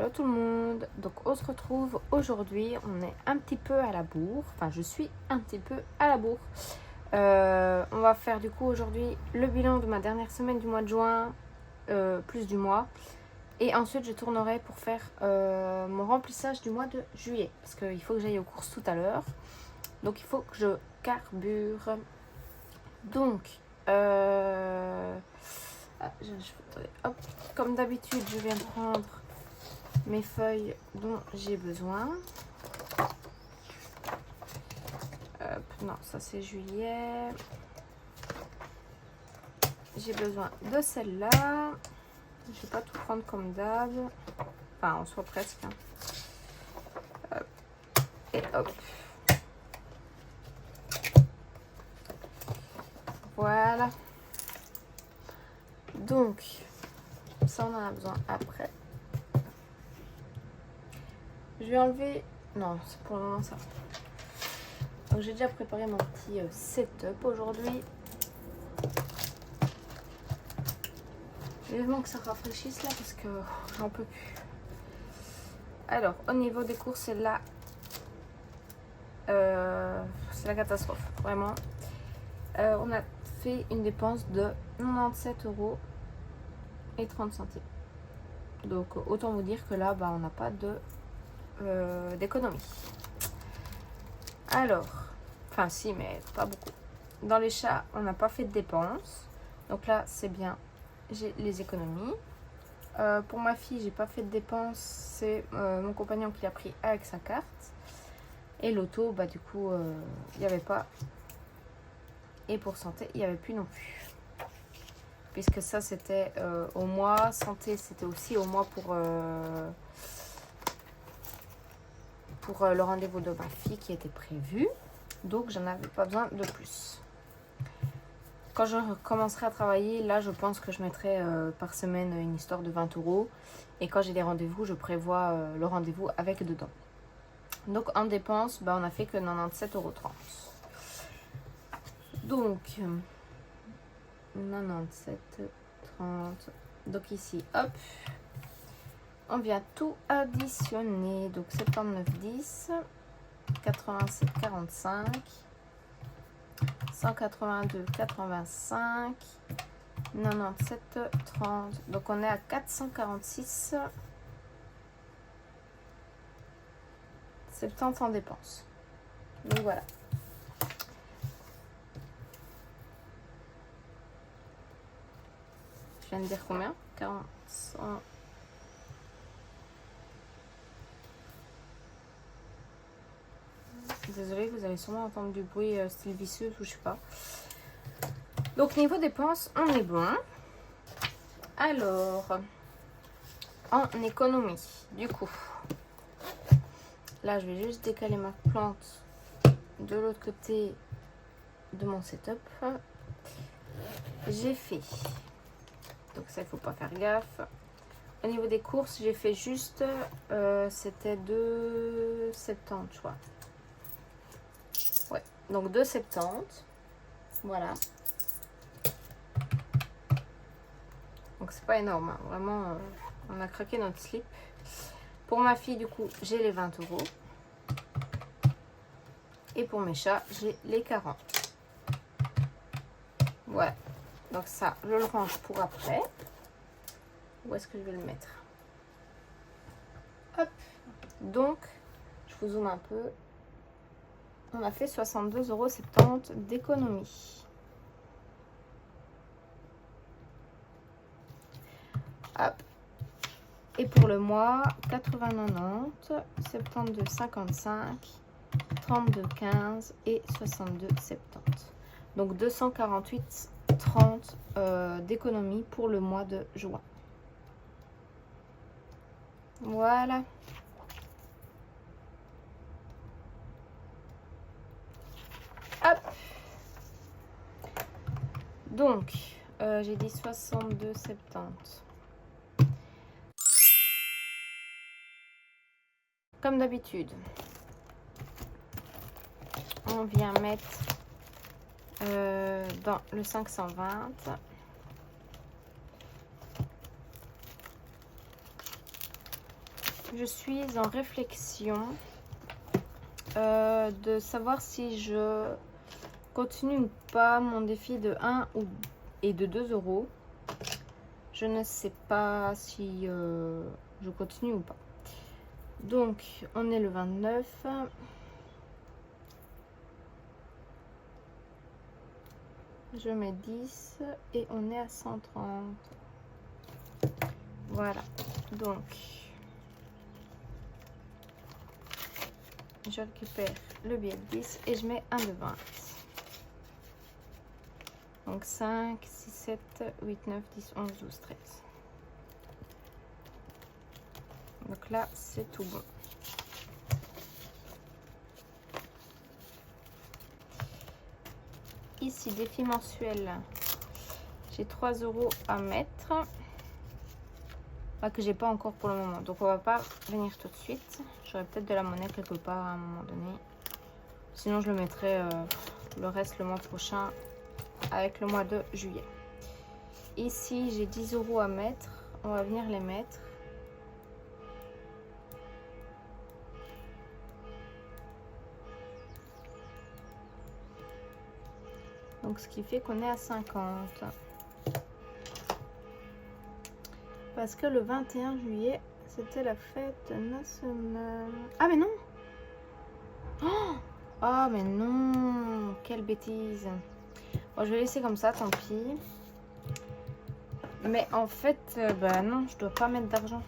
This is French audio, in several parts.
Hello tout le monde, donc on se retrouve aujourd'hui, on est un petit peu à la bourre, enfin je suis un petit peu à la bourre. On va faire du coup aujourd'hui le bilan de ma dernière semaine du mois de juin, plus du mois. Et ensuite je tournerai pour faire mon remplissage du mois de juillet, parce qu'il faut que j'aille aux courses tout à l'heure. Donc il faut que je carbure. Donc, hop, comme d'habitude je viens prendre mes feuilles dont j'ai besoin. Hop, non, ça c'est juillet. J'ai besoin de celle-là. Je vais pas tout prendre comme d'hab. Enfin, en soit presque. Hop. Et hop. Voilà. Donc, ça on en a besoin après. Je vais enlever... Non, c'est pour le moment ça. Donc j'ai déjà préparé mon petit setup aujourd'hui. Vivement que ça rafraîchisse là parce que j'en peux plus. Alors, au niveau des courses, c'est la catastrophe, vraiment. On a fait une dépense de 97,30 €. Donc, autant vous dire que là, bah, on n'a pas d'économie. Alors, enfin si, mais pas beaucoup. Dans les chats, on n'a pas fait de dépenses. Donc là, c'est bien, j'ai les économies. Pour ma fille, j'ai pas fait de dépenses. C'est mon compagnon qui l'a pris avec sa carte. Et l'auto, bah du coup, il n'y avait pas. Et pour santé, il n'y avait plus non plus. Puisque ça, c'était au mois. Santé, c'était aussi au mois pour le rendez-vous de ma fille qui était prévu. Donc, j'en avais pas besoin de plus. Quand je commencerai à travailler, là, je pense que je mettrai par semaine une histoire de 20 €. Et quand j'ai des rendez-vous, je prévois le rendez-vous avec dedans. Donc, en dépenses, bah, on a fait que 97,30 €. Donc, 97,30 €. Donc ici, hop, on vient tout additionner. Donc 79,10 €, 87,45 €, 182,85 €, 97,30 €. Donc on est à 446,70 € en dépenses. Donc voilà. Je viens de dire combien? 40, 100. Désolée, vous allez sûrement entendre du bruit style visseux ou je sais pas. Donc niveau dépenses, on est bon. Alors, en économie, du coup, là je vais juste décaler ma plante de l'autre côté de mon setup. J'ai fait, donc ça il faut pas faire gaffe. Au niveau des courses, j'ai fait juste, c'était 2,70 € je crois. Ouais, donc 2,70 €. Voilà. Donc c'est pas énorme, hein. Vraiment, on a craqué notre slip. Pour ma fille, du coup, j'ai les 20 €. Et pour mes chats, j'ai les 40. Ouais. Donc ça, je le range pour après. Où est-ce que je vais le mettre? Hop. Donc, je vous zoome un peu. On a fait 62,70 € d'économie. Hop. Et pour le mois, 80,90, 72,55, 32,15 et 62,70. Donc 248,30 d'économie pour le mois de juin. Voilà. Hop. Donc, j'ai dit 62,70. Comme d'habitude, on vient mettre dans le 520. je suis en réflexion de savoir si je continue ou pas mon défi de 1 et de 2 euros. Je ne sais pas si je continue ou pas. Donc, on est le 29. Je mets 10 et on est à 130. Voilà. Donc, je récupère le billet de 10 et je mets un de 20. Donc 5, 6, 7, 8, 9, 10, 11, 12, 13. Donc là, c'est tout bon. Ici, défi mensuel. J'ai 3 euros à mettre. Que j'ai pas encore pour le moment. Donc on va pas venir tout de suite. J'aurai peut-être de la monnaie quelque part à un moment donné. Sinon, je le mettrai le reste le mois prochain avec le mois de juillet. Ici, j'ai 10 euros à mettre. On va venir les mettre. Donc, ce qui fait qu'on est à 50. Parce que le 21 juillet, c'était la fête nationale. Ah, mais non! Oh, mais non! Quelle bêtise! Bon, je vais laisser comme ça, tant pis. Mais en fait, bah non, je dois pas mettre d'argent.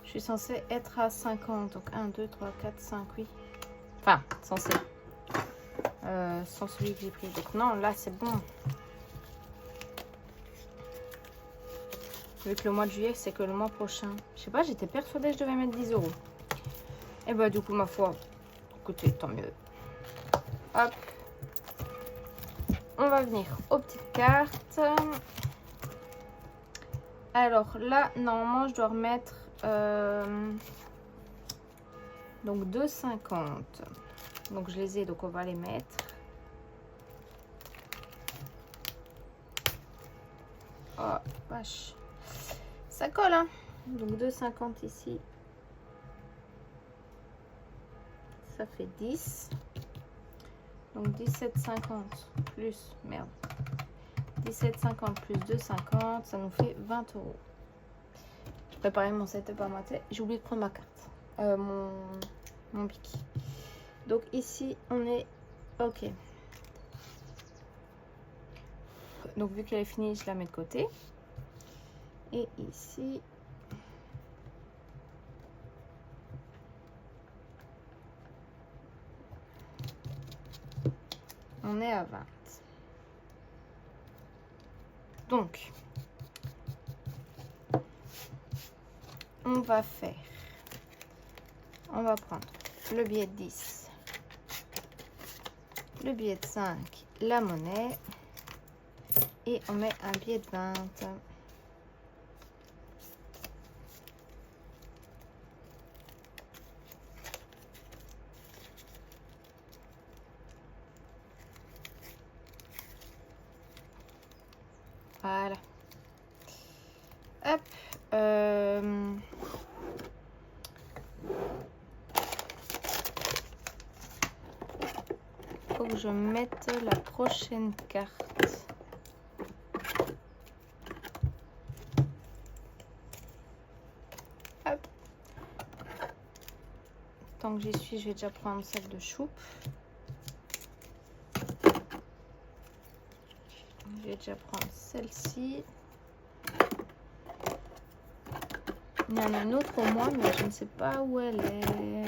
Je suis censée être à 50. Donc 1, 2, 3, 4, 5, oui. Enfin, censée. Sans celui que j'ai pris. Donc non, là c'est bon. Vu que le mois de juillet, c'est que le mois prochain. Je sais pas, j'étais persuadée que je devais mettre 10 euros. Et bah du coup, ma foi, écoutez, tant mieux. Hop. On va venir aux petites cartes. Alors là, normalement, je dois remettre... donc 2,50. Donc je les ai, donc on va les mettre. Oh, vache. Ça colle, hein. Donc 2,50 ici. Ça fait 10. Donc 17,50 plus, merde. 17,50 plus 2,50, ça nous fait 20 euros. Je préparais mon setup à mater. J'ai oublié de prendre ma carte. Mon bic. Donc ici, on est OK. Donc vu qu'elle est finie, je la mets de côté. Et ici, on est à 20. Donc, on va faire, on va prendre le billet de 10, le billet de 5, la monnaie, et on met un billet de 20. Voilà. Hop. Faut que je mette la prochaine carte. Hop. Tant que j'y suis, je vais déjà prendre celle de choupe. Je vais déjà prendre celle-ci. Il y en a une autre au moins, mais je ne sais pas où elle est.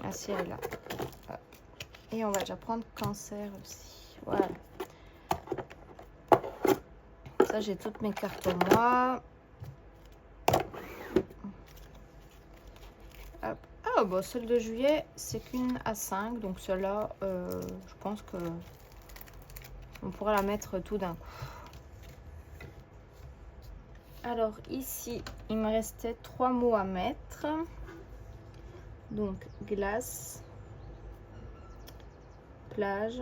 Ah si, elle est là. Et on va déjà prendre cancer aussi. Voilà. Ça, j'ai toutes mes cartes pour moi. Hop. Ah, bon, celle de juillet, c'est qu'une à 5. Donc celle-là, je pense que on pourra la mettre tout d'un coup. Alors ici, il me restait 3 mots à mettre. Donc glace, plage,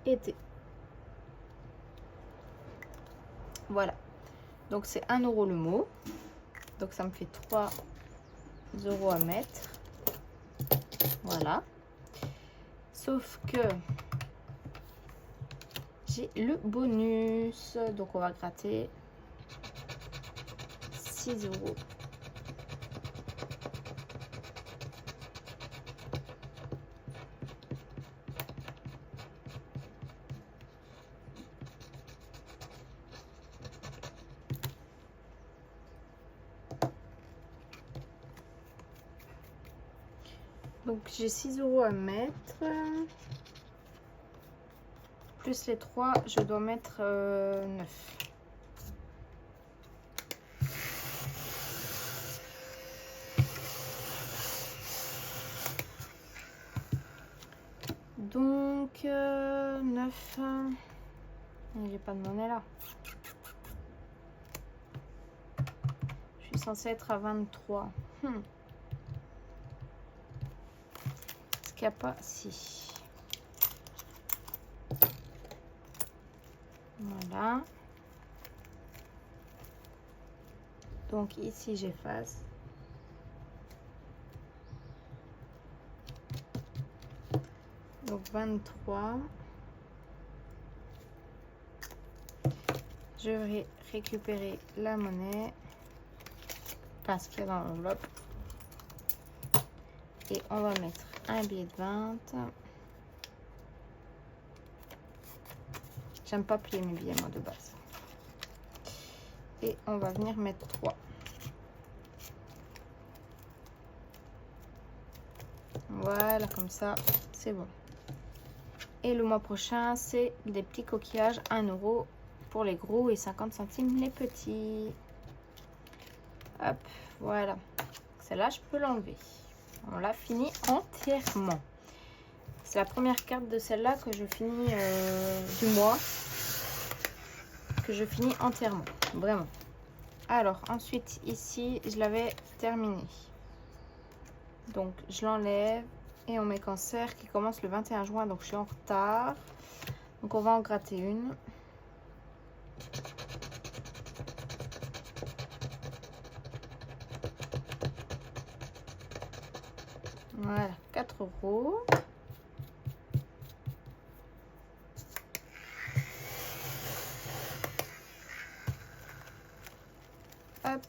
été. Voilà. Donc c'est 1 € le mot. Donc ça me fait 3 € à mettre. Voilà. Sauf que j'ai le bonus. Donc on va gratter 6 €. Donc j'ai 6 € à mettre. Plus les 3, je dois mettre 9. Donc 9. J'ai pas de monnaie là. Je suis censée être à 23. Est-ce qu'il n'y a pas? Si. Voilà. Donc ici j'efface. Donc 23. Je vais récupérer la monnaie. Enfin, ce qu'il y a dans l'enveloppe. Et on va mettre un billet de 20. J'aime pas plier mes billets moi de base. Et on va venir mettre 3. Voilà, comme ça, c'est bon. Et le mois prochain, c'est des petits coquillages, 1 € pour les gros et 50 centimes les petits. Hop, voilà. Celle-là, je peux l'enlever. On l'a fini entièrement. C'est la première carte de celle-là que je finis du mois. Que je finis entièrement. Vraiment. Alors, ensuite, ici, je l'avais terminé. Donc, je l'enlève. Et on met cancer qui commence le 21 juin. Donc, je suis en retard. Donc, on va en gratter une. Voilà, 4 €. Hop.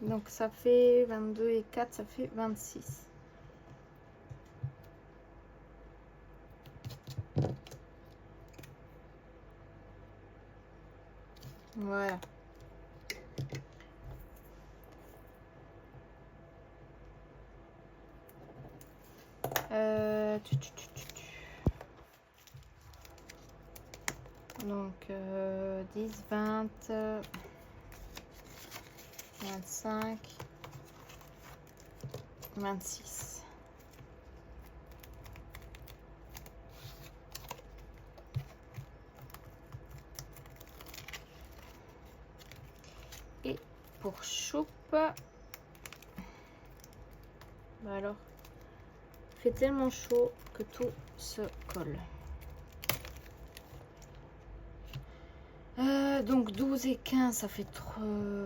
Donc, ça fait 22 et 4, ça fait 26. Voilà. Donc 10, 20, 25, 26. Et pour choupe, bah alors, il fait tellement chaud que tout se colle. Donc 12 et 15, ça fait 3.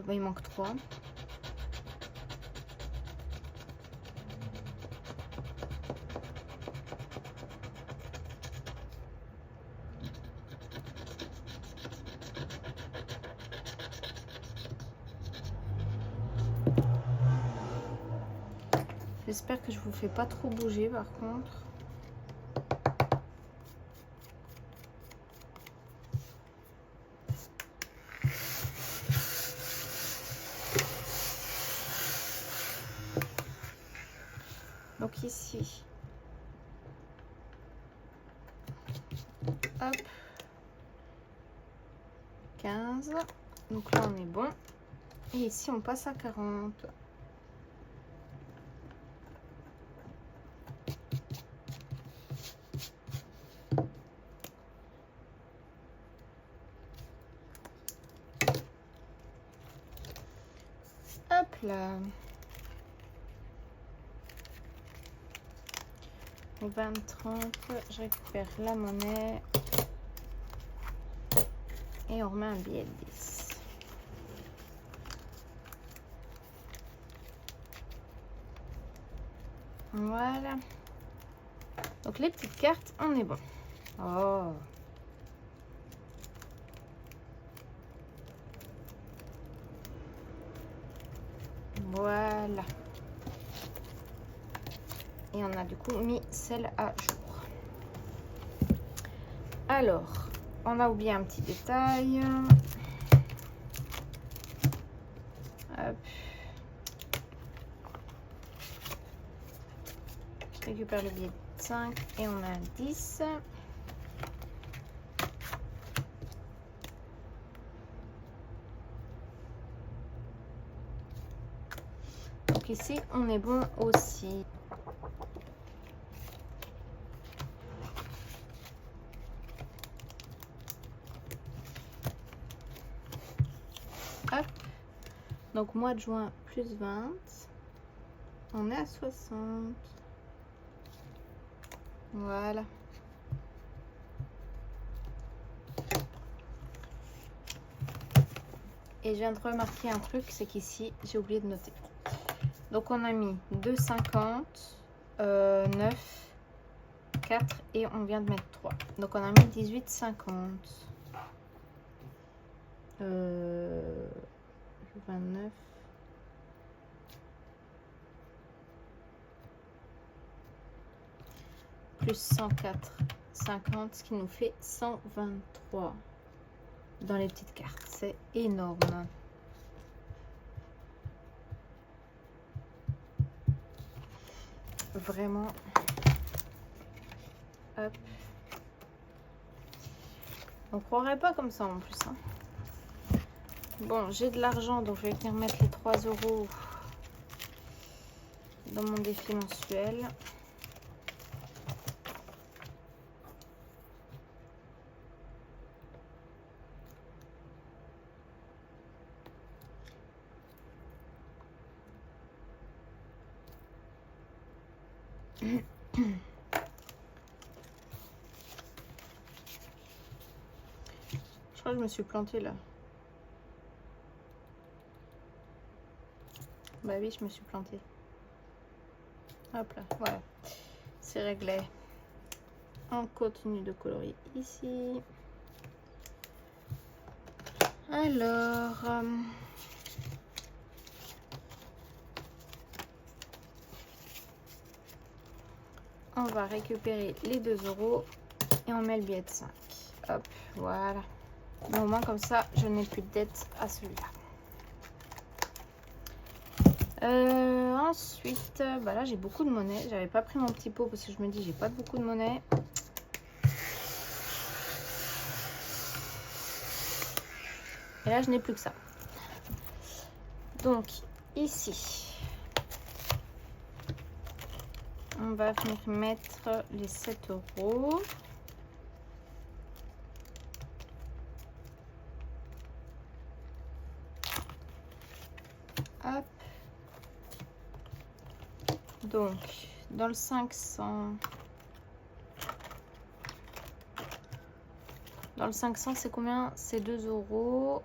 Bah, il manque 3. J'espère que je vous fais pas trop bouger par contre. Donc ici, hop, 15. Donc là on est bon. Et ici on passe à 40. là. Au 20, 30, je récupère la monnaie. Et on remet un billet de 10. Voilà. Donc les petites cartes, on est bon. Oh. Voilà. Et on a du coup mis celle à jour. Alors, on a oublié un petit détail. Hop. Je récupère le billet de 5 et on a un 10. Donc ici, on est bon aussi. Hop. Donc mois de juin plus 20. On est à 60. Voilà. Et je viens de remarquer un truc, c'est qu'ici, j'ai oublié de noter. Donc on a mis 2,50, 9, 4 et on vient de mettre 3. Donc on a mis 18,50. 29. Plus 104, 50, ce qui nous fait 123 dans les petites cartes. C'est énorme. Vraiment. Hop. On croirait pas comme ça en plus. Hein. Bon, j'ai de l'argent, donc je vais venir mettre les 3 € dans mon défi mensuel. Je crois que je me suis plantée là. Bah oui, je me suis plantée. Hop là, voilà. C'est réglé. On continue de colorer ici. Alors... on va récupérer les 2 € et on met le billet de 5. Hop, voilà. Mais au moins comme ça, je n'ai plus de dette à celui-là. Ensuite, bah là j'ai beaucoup de monnaie. J'avais pas pris mon petit pot parce que je me dis j'ai pas beaucoup de monnaie. Et là je n'ai plus que ça. Donc ici, on va venir mettre les 7 €. Hop. Donc, dans le 500... Dans le 500, c'est combien? C'est 2 €.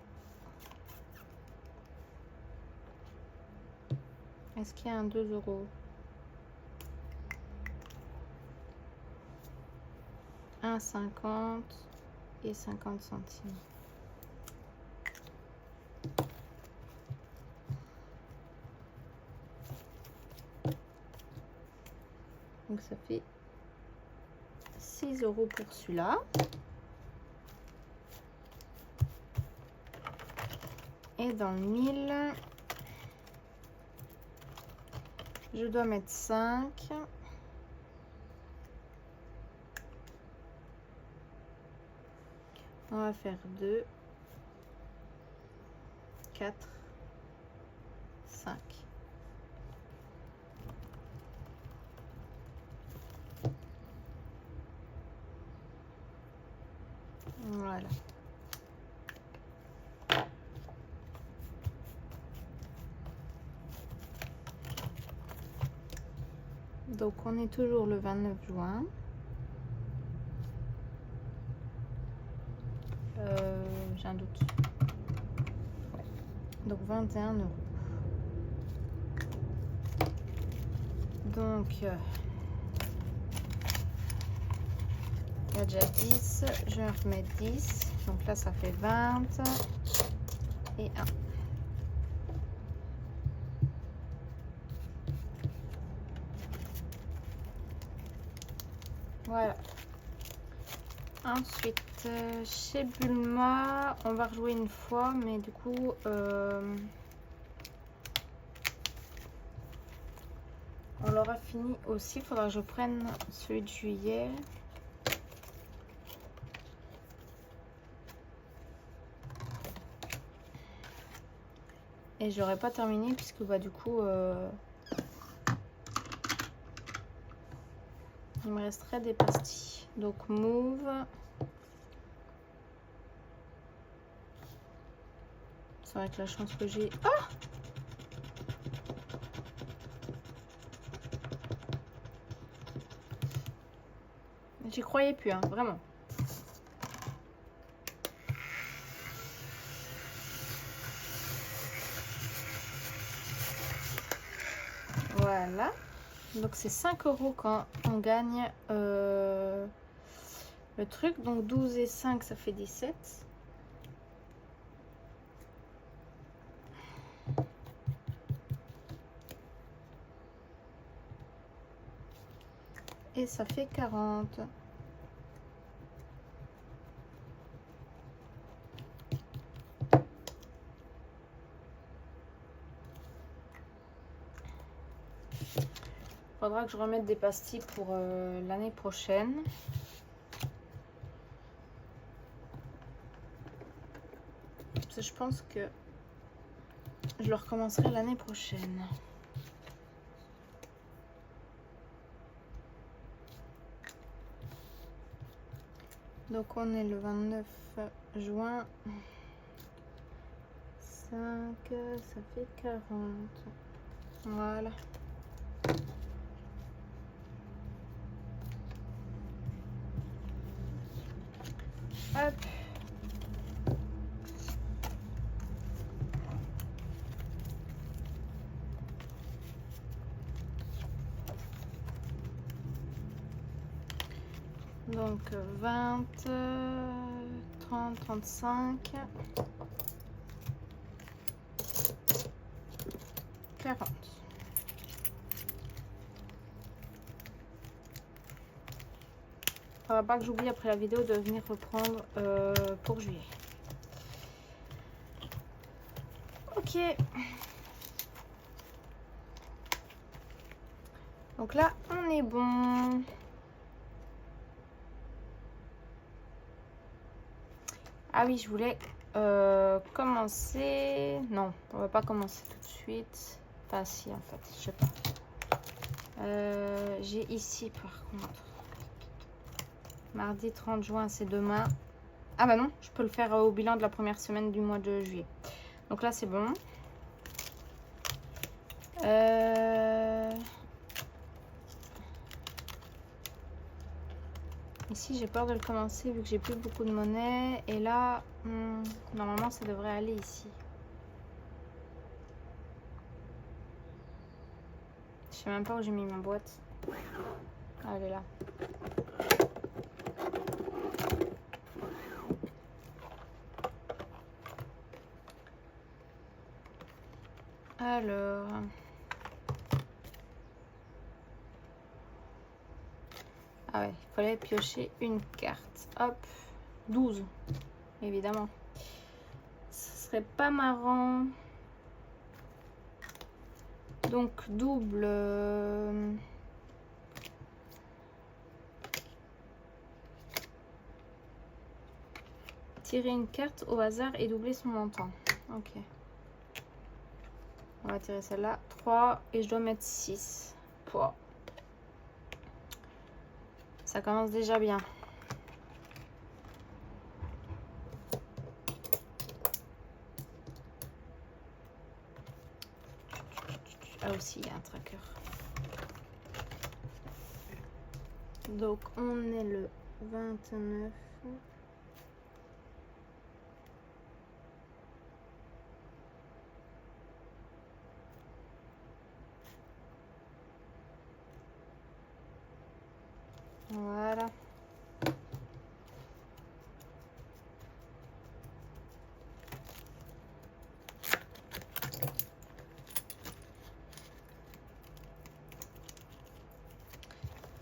Est-ce qu'il y a un 2 €? 1,50 et 50 centimes. Donc ça fait 6 € pour celui-là. Et dans le 1000, je dois mettre 5. On va faire 2, 4, 5. Voilà. Donc on est toujours le 29 juin. J'ai un doute. Ouais. Donc 21 €. Donc il y a déjà 10. Je vais en remettre 10. Donc là ça fait 20 et 1. Voilà. Ensuite, chez Bulma, on va rejouer une fois, mais du coup, on l'aura fini aussi. Il faudra que je prenne celui de juillet. Et j'aurais pas terminé puisque bah du coup, il me resterait des pastilles. Donc mauve. C'est vrai que la chance que j'ai. Ah! J'y croyais plus, hein, vraiment. Voilà. Donc c'est 5 € quand on gagne le truc. Donc 12 et 5, ça fait 17. Et ça fait 40. Faudra que je remette des pastilles pour l'année prochaine. Parce que je pense que je le recommencerai l'année prochaine. Donc on est le 29 juin. 5, ça fait 40. Voilà. Hop. Donc 20, 30, 35, 40. Faudra pas que j'oublie après la vidéo de venir reprendre pour juillet. Ok. Donc là, on est bon. Ah oui, je voulais commencer. Non, on va pas commencer tout de suite. Enfin, si, en fait, je sais pas. J'ai ici, par contre. Mardi 30 juin, c'est demain. Ah bah non, je peux le faire au bilan de la première semaine du mois de juillet. Donc là, c'est bon. Ici, j'ai peur de le commencer vu que j'ai plus beaucoup de monnaie. Et là, normalement, ça devrait aller ici. Je sais même pas où j'ai mis ma boîte. Ah, elle est là. Alors... Ah ouais, il fallait piocher une carte. Hop, 12, évidemment. Ce serait pas marrant. Donc, double... Tirer une carte au hasard et doubler son montant. Ok. On va tirer celle-là. 3 et je dois mettre 6. Pouah. Ça commence déjà bien. Ah aussi, il y a un tracker. Donc on est le 29. Voilà.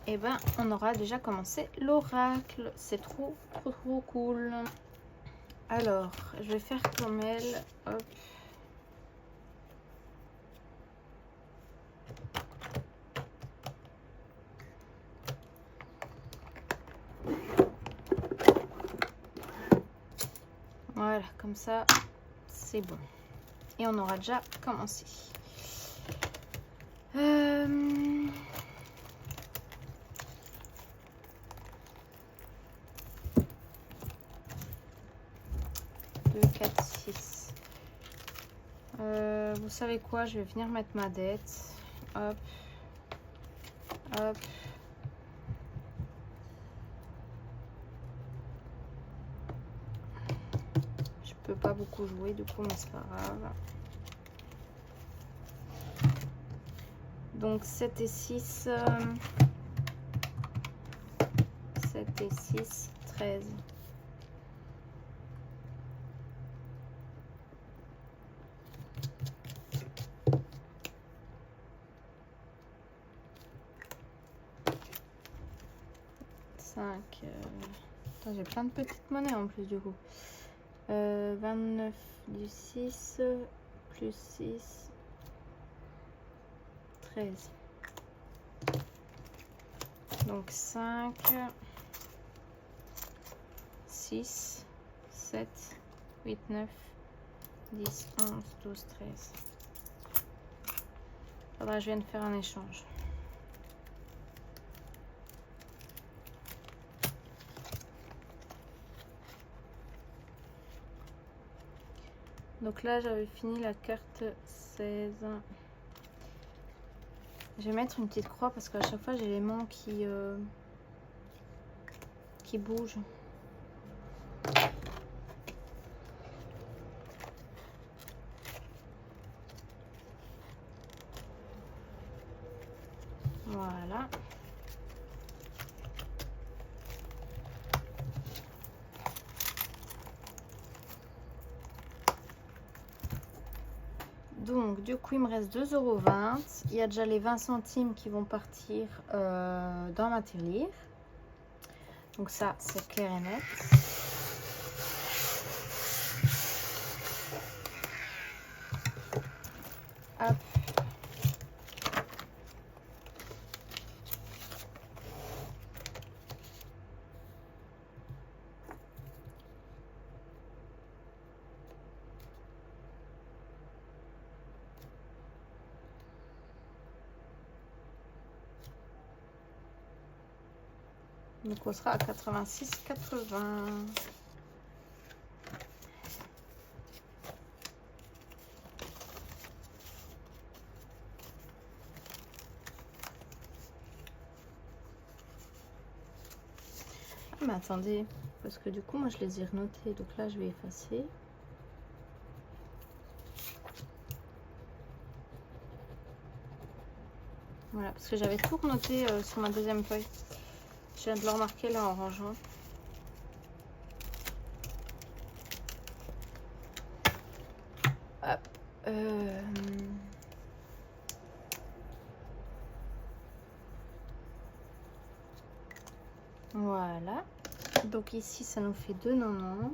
Et ben on aura déjà commencé l'oracle. C'est trop cool. Alors je vais faire comme elle. Hop. Voilà, comme ça c'est bon. Et on aura déjà commencé. Vous savez quoi, je vais venir mettre ma dette. Hop. Hop. Je peux pas beaucoup jouer du coup, mais c'est pas grave. Donc 7 et 6. 7 et 6, 13. J'ai plein de petites monnaies en plus du coup. 29 du 6 plus 6, 13. Donc 5, 6, 7, 8, 9, 10, 11, 12, 13. Faudra que je vienne faire un échange. Donc là, j'avais fini la carte 16. Je vais mettre une petite croix parce qu'à chaque fois, j'ai les mains qui bougent. Voilà. Donc du coup il me reste 2,20 €. Il y a déjà les 20 centimes qui vont partir dans ma tirelire. Donc ça c'est clair et net. Hop. Donc on sera à 86,80. Mais attendez, parce que du coup moi je les ai renotés, donc là je vais effacer. Voilà, parce que j'avais tout renoté sur ma deuxième feuille. Je viens de le remarquer là en rangeant. Hop. Voilà. Donc ici, ça nous fait 2,90.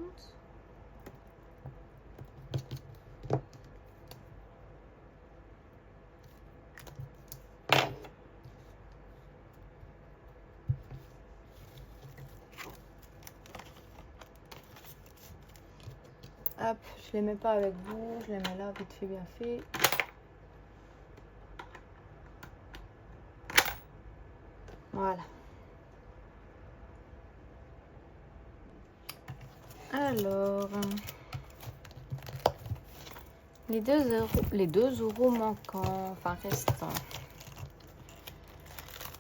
Hop, je les mets pas avec vous, je les mets là, vite fait, bien fait. Voilà. Alors, les 2 € manquants, enfin restants.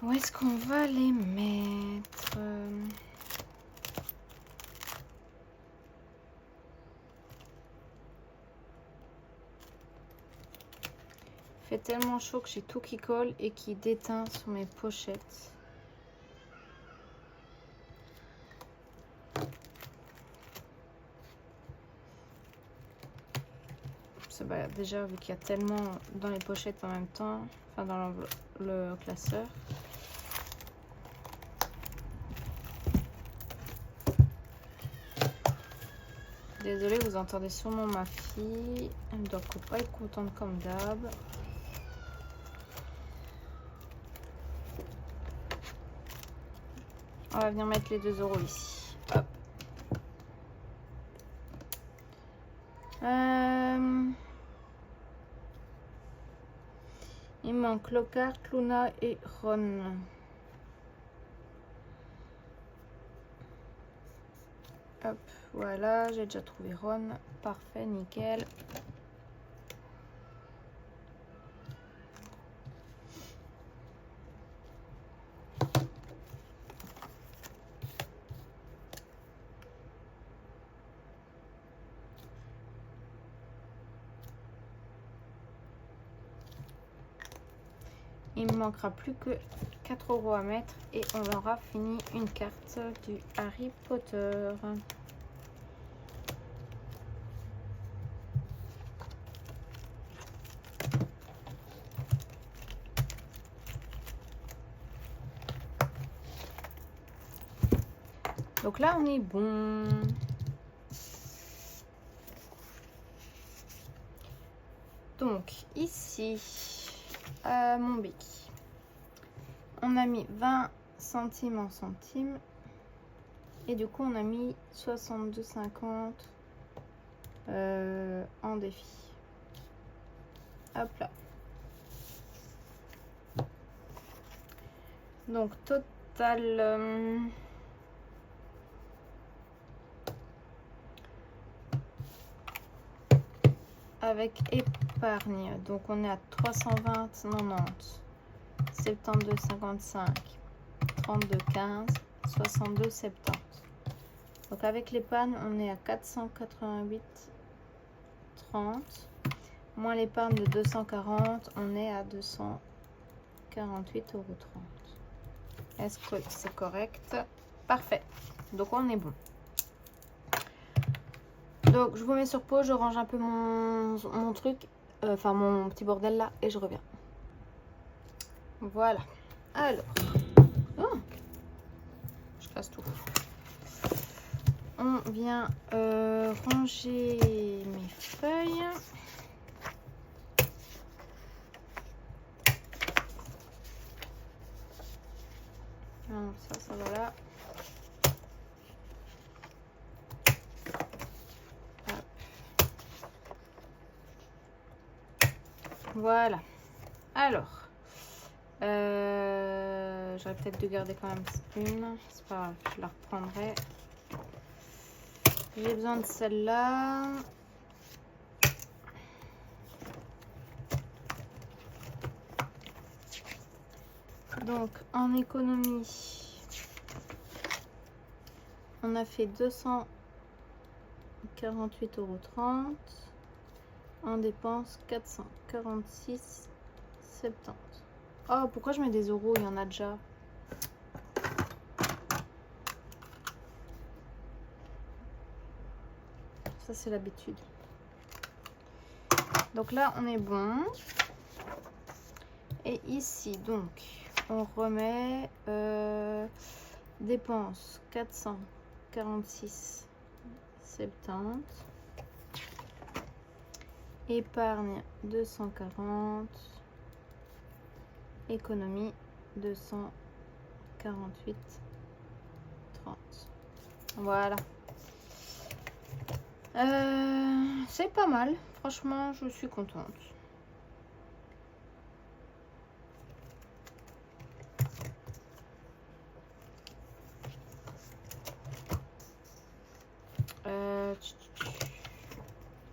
Où est-ce qu'on va les mettre? Il fait tellement chaud que j'ai tout qui colle et qui déteint sur mes pochettes. Bah, déjà, vu qu'il y a tellement dans les pochettes en même temps, enfin dans le classeur. Désolée, vous entendez sûrement ma fille. Elle ne doit pas être contente comme d'hab. On va venir mettre les 2 € ici. Hop. Il manque Lockhart, Luna et Ron. Hop, voilà, j'ai déjà trouvé Ron. Parfait, nickel. Il me manquera plus que 4 € à mettre et on aura fini une carte du Harry Potter. Donc là, on est bon. Donc ici, mon bec. On a mis 20 centimes en centimes. Et du coup, on a mis 62,50 en défi. Hop là. Donc total... avec épargne, donc on est à 320, 90, 72, 55, 32, 15, 62, 70. Donc avec l'épargne, on est à 488, 30. Moins l'épargne de 240, on est à 248,30 €. Est-ce que c'est correct? Parfait. Donc on est bon. Donc je vous mets sur pause, je range un peu mon truc, enfin mon petit bordel là, et je reviens. Voilà. Alors, oh, je casse tout. On vient ranger mes feuilles. Alors, ça va là. Voilà. Alors, j'aurais peut-être dû garder quand même une. C'est pas grave, je la reprendrai. J'ai besoin de celle-là. Donc, en économie, on a fait 248,30 €. En dépenses, 446,70 €. Oh, pourquoi je mets des euros? Il y en a déjà. Ça, c'est l'habitude. Donc là, on est bon. Et ici, donc, on remet dépenses 446,70 €. Épargne 240. Économie 248,30. Voilà. C'est pas mal. Franchement, je suis contente.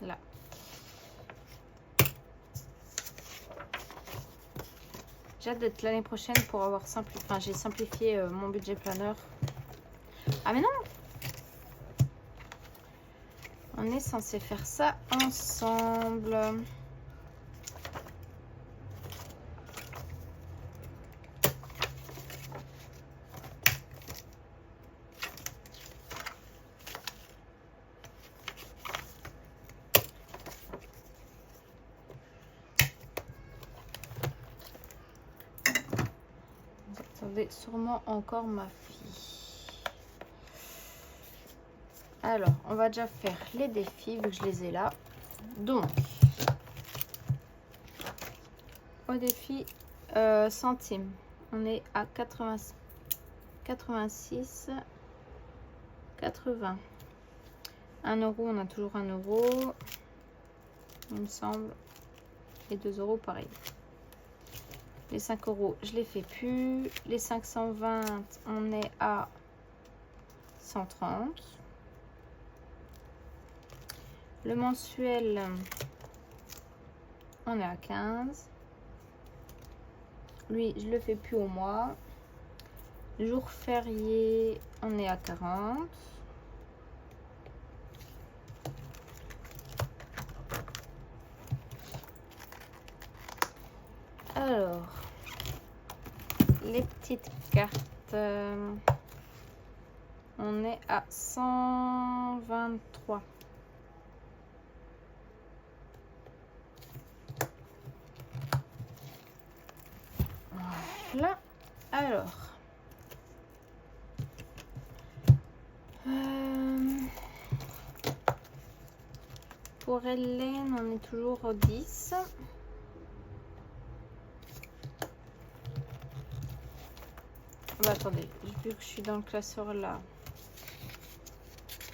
Là. J'ai hâte d'être l'année prochaine pour avoir simplifié. Enfin, j'ai simplifié mon budget planner. Ah mais non! On est censé faire ça ensemble. Attendez, sûrement encore ma fille. Alors, on va déjà faire les défis vu que je les ai là. Donc, au défi centimes, on est à 80, 86, 80. 1 euro, on a toujours 1 euro, il me semble. Et 2 euros, pareil. Les 5 euros, je les fais plus. Les 520, on est à 130. Le mensuel, on est à 15. Lui, je le fais plus au mois. Jour férié, on est à 40. Alors, les petites cartes, on est à 123. Voilà. Alors, pour Hélène, on est toujours au 10. Bah, attendez, vu que je suis dans le classeur là,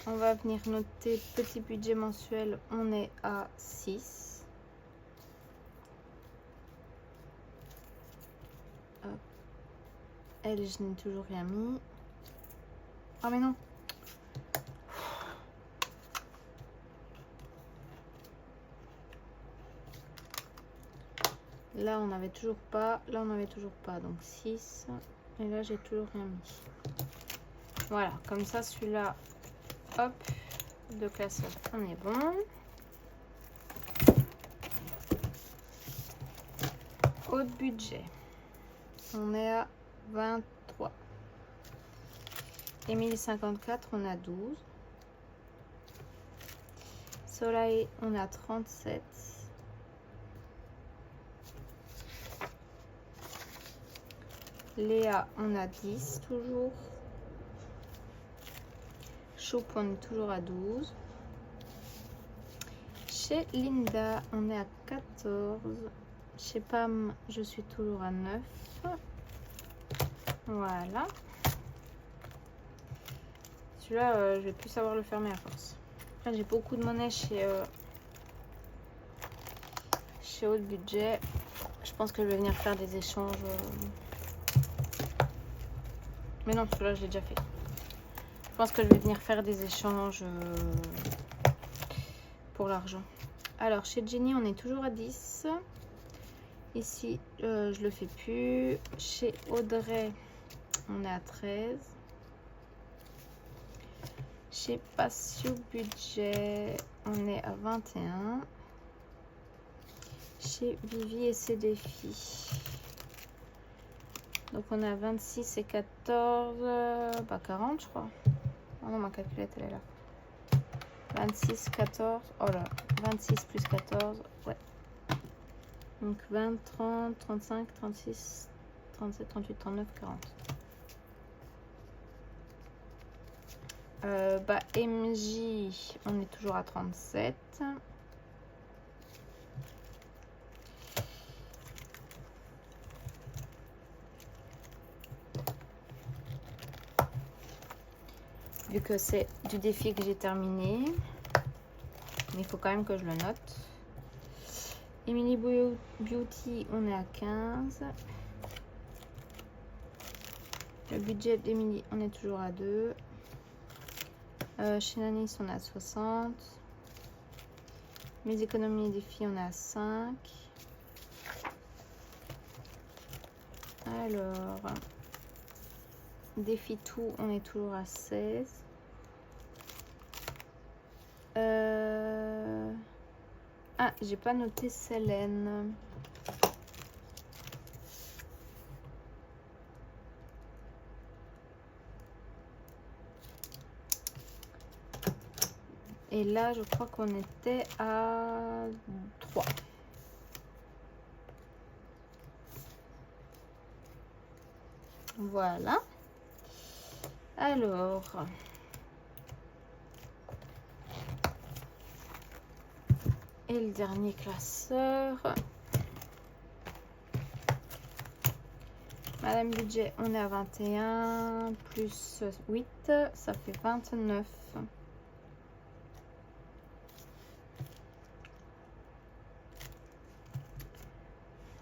on va venir noter petit budget mensuel, on est à 6. Hop. Elle, je n'ai toujours rien mis. Ah mais non. Là, on n'avait toujours pas. Là, on n'avait toujours pas. Donc 6. Et là, j'ai toujours rien mis. Voilà, comme ça, celui-là, hop, de classeur, on est bon. Haut de budget, on est à 23. Émilie 54, on a 12. Soleil, on a 37. Léa, on a 10 toujours. Choup, on est toujours à 12. Chez Linda, on est à 14. Chez Pam, je suis toujours à 9. Voilà. Celui-là, je vais plus savoir le fermer à force. Là, j'ai beaucoup de monnaie chez haut de budget. Je pense que je vais venir faire des échanges. Mais non, celui-là, je l'ai déjà fait. Je pense que je vais venir faire des échanges pour l'argent. Alors, chez Jenny, on est toujours à 10. Ici, je le fais plus. Chez Audrey, on est à 13. Chez Passio Budget, on est à 21. Chez Vivi et ses défis. Donc on est à 26 et 14, bah 40 je crois. Oh non, ma calculette elle est là. 26, 14, oh là, 26 plus 14, ouais. Donc 20, 30, 35, 36, 37, 38, 39, 40. Bah MJ, on est toujours à 37. Vu que c'est du défi que j'ai terminé, mais il faut quand même que je le note. Emily Beauty, on est à 15. Le budget d'Emily, on est toujours à 2. Chez Nanis, on est à 60. Mes économies et défis, on est à 5. Alors, défi tout, on est toujours à 16. Ah, j'ai pas noté Célène. Et là, je crois qu'on était à 3. Voilà. Alors, et le dernier classeur. Madame Budget, on est à 21 plus 8, ça fait 29.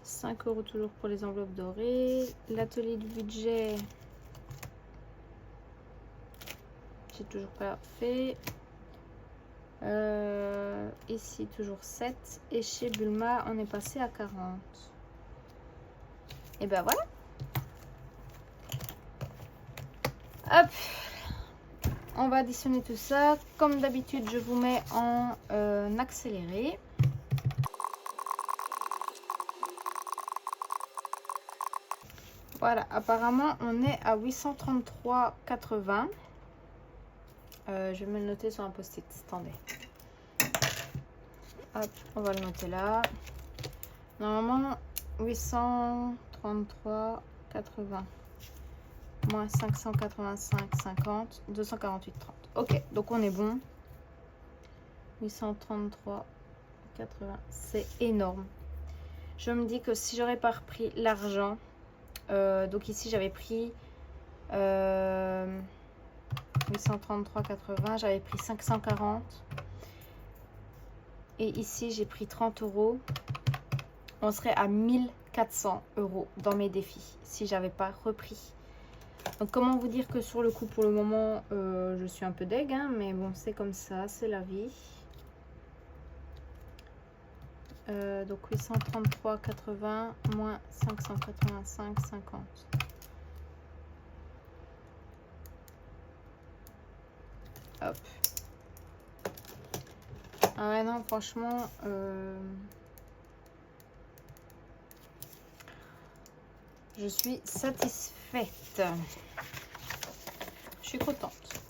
€5 toujours pour les enveloppes dorées. L'atelier du budget, j'ai toujours pas fait. Ici toujours 7. Et chez Bulma, on est passé à 40. Et ben voilà. Hop. On va additionner tout ça. Comme d'habitude, je vous mets en accéléré. Voilà, apparemment, on est à 833,80. Je vais me le noter sur un post-it. Attendez. Hop, on va le noter là. Normalement, 833,80 moins 585,50, 248,30. Ok, donc on est bon. 833,80, c'est énorme. Je me dis que si j'aurais pas repris l'argent, donc ici j'avais pris 833,80, j'avais pris 540. Et ici j'ai pris 30 €. On serait à 1400 € dans mes défis si j'avais pas repris. Donc comment vous dire que sur le coup pour le moment je suis un peu deg, hein, mais bon c'est comme ça, c'est la vie. Donc 833,80 moins 585,50. Hop. Ah ouais non franchement je suis satisfaite. Je suis contente.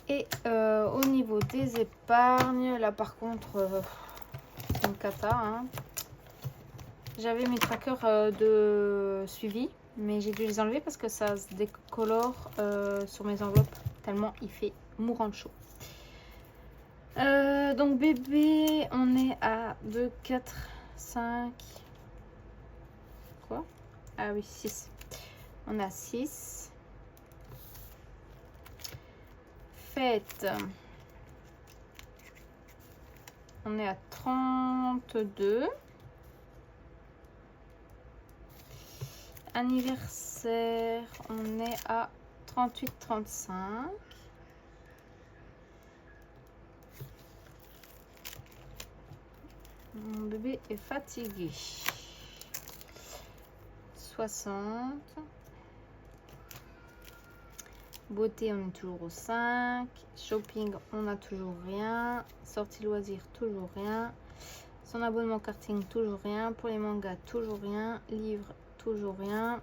Et au niveau des épargnes, là par contre, c'est une cata. Hein. J'avais mes trackers de suivi, mais j'ai dû les enlever parce que ça se décolore sur mes enveloppes tellement il fait mourant de chaud. Donc bébé, on est à 2, 4, 5... Quoi? Ah oui, 6. On a 6. Fête. On est à 32. Anniversaire, on est à 38,35. Mon bébé est fatigué. 60. Beauté, on est toujours au 5. Shopping, on n'a toujours rien. Sortie loisirs, toujours rien. Son abonnement karting, toujours rien. Pour les mangas, toujours rien. Livres, toujours rien.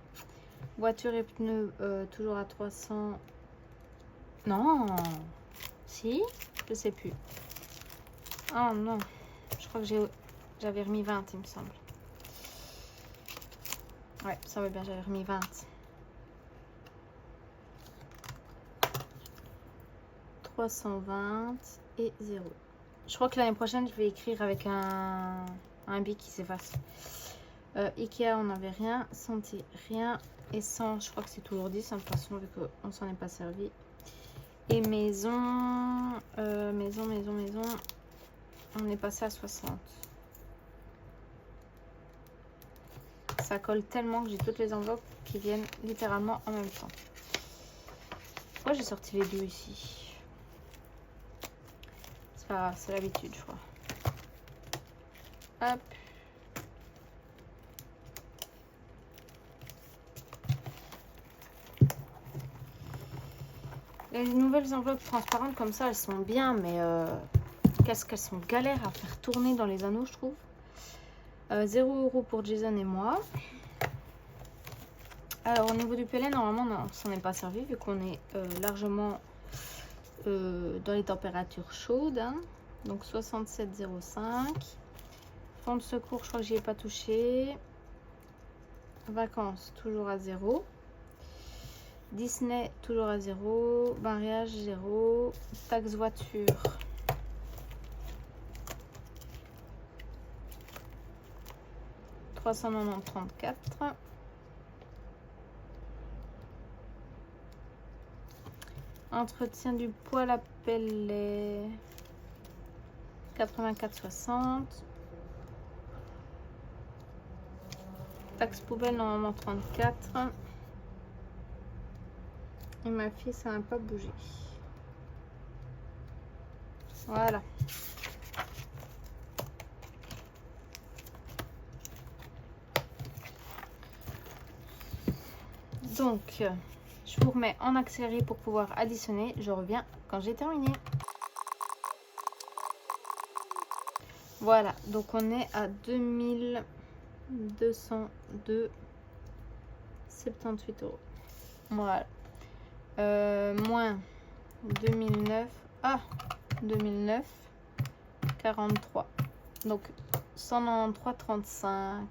Voiture et pneus, toujours à 300. Non. Si, je sais plus. Oh non. Je crois que j'avais remis 20, il me semble. Ouais, ça va bien, j'avais remis 20. 320 et 0. Je crois que l'année prochaine, je vais écrire avec un bic qui s'efface. Ikea, on n'avait rien. Santé, rien. Essence, je crois que c'est toujours 10, hein, de toute façon, vu qu'on s'en est pas servi. Et maison, maison, on est passé à 60. Ça colle tellement que j'ai toutes les enveloppes qui viennent littéralement en même temps. Pourquoi j'ai sorti les deux ici? C'est pas grave, c'est l'habitude, je crois. Hop. Les nouvelles enveloppes transparentes comme ça, elles sont bien, mais qu'est-ce qu'elles sont galères à faire tourner dans les anneaux, je trouve. 0 € pour Jason et moi. Alors, au niveau du PLN, normalement, non, on s'en est pas servi, vu qu'on est largement dans les températures chaudes. Hein. Donc, 67,05. Fonds de secours, je crois que j'y ai pas touché. Vacances, toujours à 0. Disney, toujours à 0. Mariage, 0. Taxe voiture. « 390,34 €. Entretien du poêle à pelle 84,60 €. Taxe poubelle, normalement 34 €. Et ma fille, ça n'a pas bougé. Voilà. Donc, je vous remets en accéléré pour pouvoir additionner. Je reviens quand j'ai terminé. Voilà, donc on est à 2202,78 €. Voilà. Moins 2009. Ah, 2009, 43. Donc 193,35.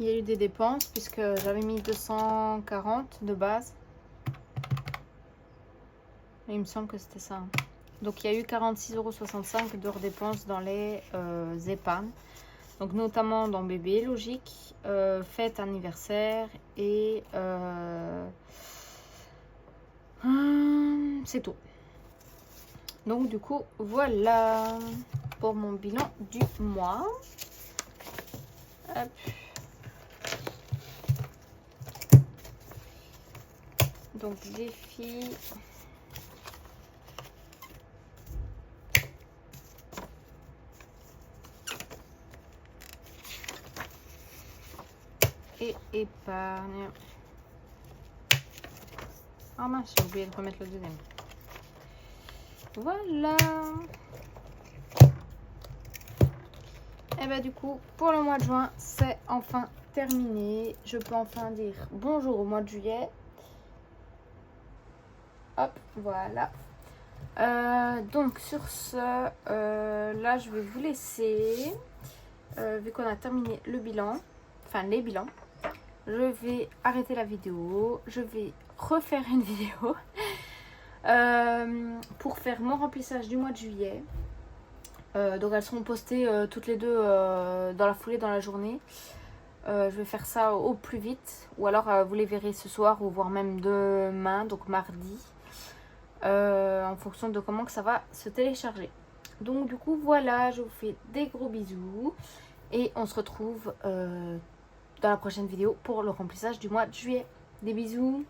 Il y a eu des dépenses puisque j'avais mis 240 de base. Et il me semble que c'était ça. Donc il y a eu 46,65 € de redépenses dans les épargnes. Donc notamment dans bébé, logique, fête, anniversaire et c'est tout. Donc du coup, voilà pour mon bilan du mois. Hop. Donc défi. Et épargne. Ah mince, j'ai oublié de remettre le deuxième. Voilà. Et bah du coup, pour le mois de juin, c'est enfin terminé. Je peux enfin dire bonjour au mois de juillet. Hop, voilà. Donc sur ce, là je vais vous laisser. Vu qu'on a terminé le bilan, enfin les bilans, je vais arrêter la vidéo. Je vais refaire une vidéo pour faire mon remplissage du mois de juillet. Donc elles seront postées toutes les deux dans la foulée, dans la journée. Je vais faire ça au plus vite. Ou alors vous les verrez ce soir ou voire même demain, donc mardi. En fonction de comment que ça va se télécharger. Donc du coup voilà, je vous fais des gros bisous. Et on se retrouve dans la prochaine vidéo pour le remplissage du mois de juillet. Des bisous.